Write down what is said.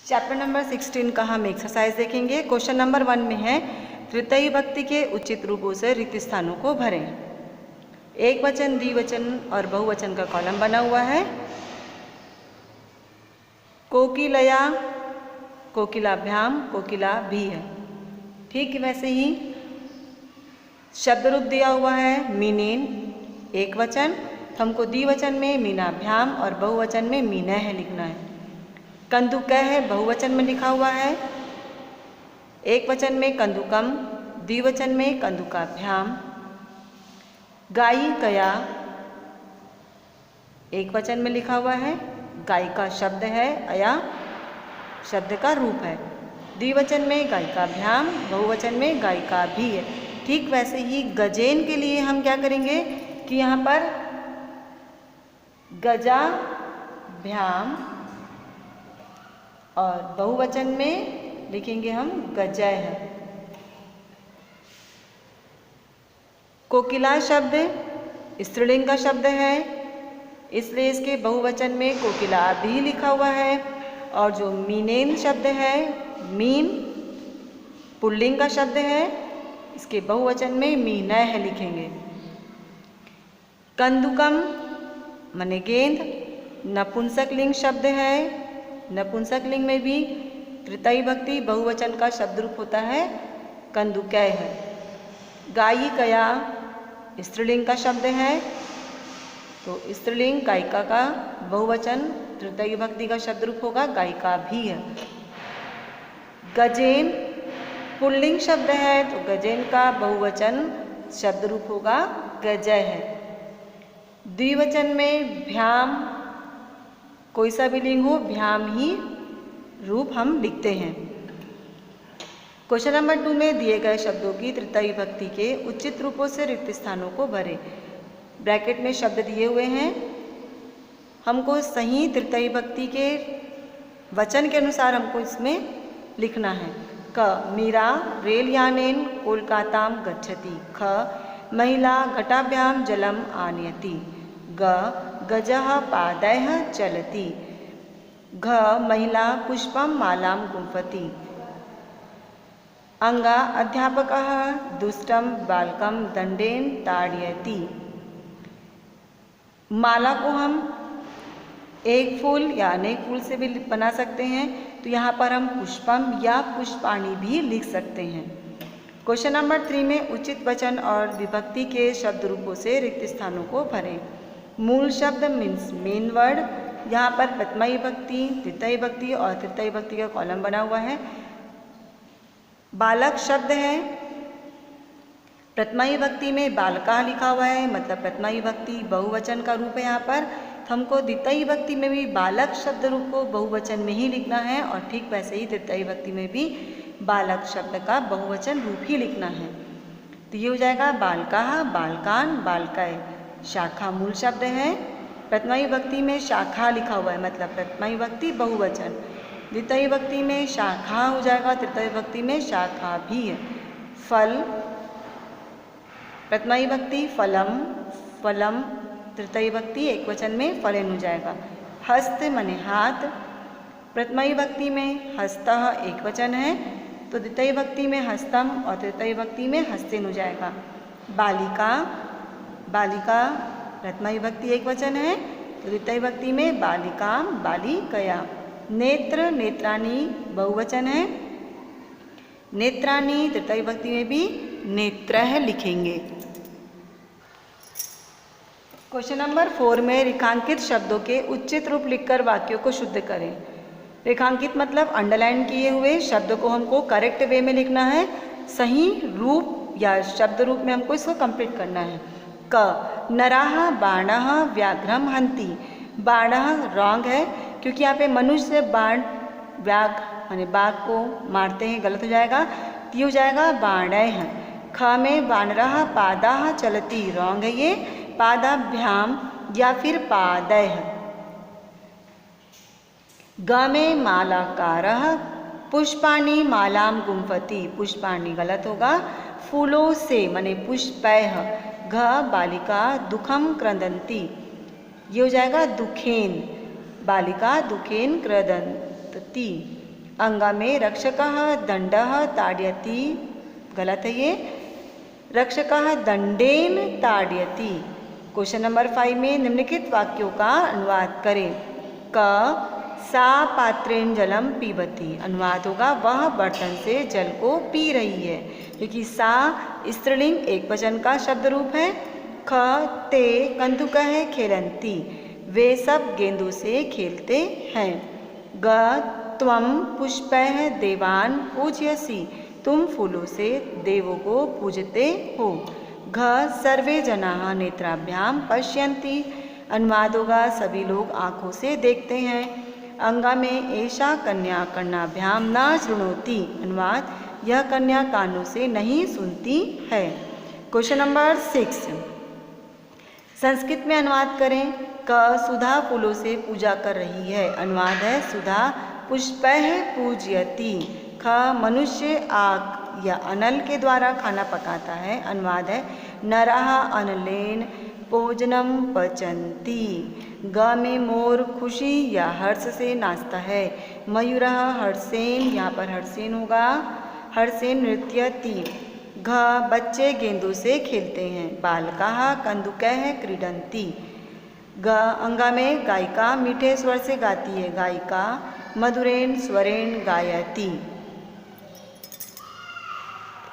Chapter number 16 का हम exercise देखेंगे। क्वेश्चन नंबर 1 में है तृतीय विभक्ति के उचित रूपों से रिक्त स्थानों को भरें। एक वचन, द्विवचन और बहुवचन का कॉलम बना हुआ है। कोकिलया, कोकिलाभ्याम, कोकिला भी है। ठीक वैसे ही शब्द रूप दिया हुआ है मीनेन एक वचन, तो हमको द्विवचन में मीनाभ्याम और बहुवचन में मीनः लिखना है। कंदुकः है बहुवचन में लिखा हुआ है, एक वचन में कंदुकम, द्विवचन में कंदुकाभ्याम। गायिकया एक वचन में लिखा हुआ है, गायिका शब्द है, अया शब्द का रूप है। द्विवचन में गायिकाभ्याम, बहुवचन में गायिका भी है। ठीक वैसे ही गजेन के लिए हम क्या करेंगे कि यहाँ पर गजाभ्याम और बहुवचन में लिखेंगे हम गजय है। कोकिला शब्द स्त्रीलिंग का शब्द है, इसलिए इसके बहुवचन में कोकिला भी लिखा हुआ है। और जो मीनेन शब्द है, मीन पुल्लिंग का शब्द है, इसके बहुवचन में मीनः लिखेंगे। कंदुकम माने गेंद नपुंसकलिंग शब्द है, नपुंसकलिंग में भी तृतीय विभक्ति बहुवचन का शब्द रूप होता है कंदुकः है। गायिकया स्त्रीलिंग का शब्द है, तो स्त्रीलिंग गायिका का बहुवचन तृतीय विभक्ति का शब्द रूप होगा गायिका भी है। गजेन पुल्लिंग शब्द है, तो गजेन का बहुवचन शब्द रूप होगा गजय है। द्विवचन में भ्याम, कोई सा भी लिंग हो भ्याम ही रूप हम लिखते हैं। क्वेश्चन नंबर 2 में दिए गए शब्दों की तृतीय विभक्ति के उचित रूपों से रिक्त स्थानों को भरें। ब्रैकेट में शब्द दिए हुए हैं, हमको सही तृतीय विभक्ति के वचन के अनुसार हमको इसमें लिखना है। क मीरा रेल यानेन कोलकाताम गच्छति। ख महिला घटाभ्याम जलम आनयति। ग गजः पादैः चलति। घ महिला पुष्पं मालां गुंफति। अंगा अध्यापकः दुष्टं बालकं दंडेन ताड़यति। माला को हम एक फूल या अनेक फूल से भी बना सकते हैं, तो यहाँ पर हम पुष्पम या पुष्पाणि भी लिख सकते हैं। क्वेश्चन नंबर 3 में उचित वचन और विभक्ति के शब्द रूपों से रिक्त स्थानों को भरें। मूल शब्द मीन्स मेन वर्ड, यहाँ पर प्रथमा विभक्ति, तृतीय विभक्ति और तृतीय विभक्ति का कॉलम बना हुआ है। बालक शब्द है, प्रथमा विभक्ति में बालका लिखा हुआ है, मतलब प्रथमा विभक्ति बहुवचन का रूप है यहाँ पर, तो हमको द्वितीय विभक्ति में भी बालक शब्द रूप को बहुवचन में ही लिखना है और ठीक वैसे ही तृतीय विभक्ति में भी बालक शब्द का बहुवचन रूप ही लिखना है। तो ये हो जाएगा बालकाः, बालकान, बालकाय। शाखा मूल शब्द है, प्रथमा विभक्ति में शाखा लिखा हुआ है, मतलब प्रथमा विभक्ति बहुवचन। द्वितीय विभक्ति में शाखा हो जाएगा, तृतीय विभक्ति में शाखा भी है। फल प्रथमा विभक्ति फलम, फलम तृतीय विभक्ति एक वचन में फलेन हो जाएगा। हस्त माने हाथ, प्रथमा विभक्ति में हस्तः एक वचन है, तो द्वितीय विभक्ति में हस्तम और तृतीय विभक्ति में हस्तेन हो जाएगा। बालिका, बालिका प्रथमा विभक्ति एक वचन है, तो द्वितीय विभक्ति में बालिकाम, बालिकया। नेत्र, नेत्राणि बहुवचन है, नेत्राणि तृतीय विभक्ति में भी नेत्रः लिखेंगे। क्वेश्चन नंबर 4 में रेखांकित शब्दों के उचित रूप लिखकर वाक्यों को शुद्ध करें। रेखांकित मतलब अंडरलाइन किए हुए शब्द को हमको करेक्ट वे में लिखना है, सही रूप या शब्द रूप में हमको इसको कंप्लीट करना है। क नराः बाणः व्याघ्रं हन्ति। बाणः रॉन्ग है, क्योंकि यहाँ पे मनुष्य बाण व्याघ्र माने बाघ को मारते हैं, गलत हो जाएगा, तो ये हो जाएगा बाणैः। ख में बानरः पादाः चलति, रॉन्ग है ये, पादाभ्याम या फिर पादैः। ग में मालाकारः पुष्पाणि मालां गुंफति। पुष्पाणि गलत होगा, फूलों से माने पुष्पैः। घ बालिका दुखम क्रंदन्ति, ये हो जाएगा दुखेन, बालिका दुखेन क्रदंती। अंगा में रक्षकः दंडः ताड़यति, गलत है ये, रक्षकः दंडेन ताड़यति। क्वेश्चन नंबर 5 में निम्नलिखित वाक्यों का अनुवाद करें। क सा पात्रेण जलम पीबती, अनुवाद होगा वह बर्तन से जल को पी रही है, क्योंकि सा स्त्रीलिंग एक वचन का शब्द रूप है। ख ते कंदुकः खेलन्ति, वे सब गेंदों से खेलते हैं। ग त्वं पुष्पैः देवान् पूजयसि, तुम फूलों से देवों को पूजते हो। घ सर्वे जनाः नेत्राभ्याम पश्यन्ति, अनुवाद होगा सभी लोग आँखों से देखते हैं। अंगा में एषा कन्या कर्णाभ्याम न शृणोति, अनुवाद यह कन्या कानों से नहीं सुनती है। क्वेश्चन नंबर 6 संस्कृत में अनुवाद करें। क सुधा फूलों से पूजा कर रही है, अनुवाद है सुधा पुष्पैः पूजयति। ख मनुष्य आग या अनल के द्वारा खाना पकाता है, अनुवाद है नरः अनलेन भोजनम पचन्ति। ग में मोर खुशी या हर्ष से नाचता है। मयूरः हर्षेन, यहाँ पर हर्षेन होगा, हर्षेन नृत्यति। घ बच्चे गेंदों से खेलते हैं। बालकाः कन्दुकैः क्रीडन्ति। ग अंगा में गायिका मीठे स्वर से गाती है, गायिका मधुरेण स्वरेण गायति।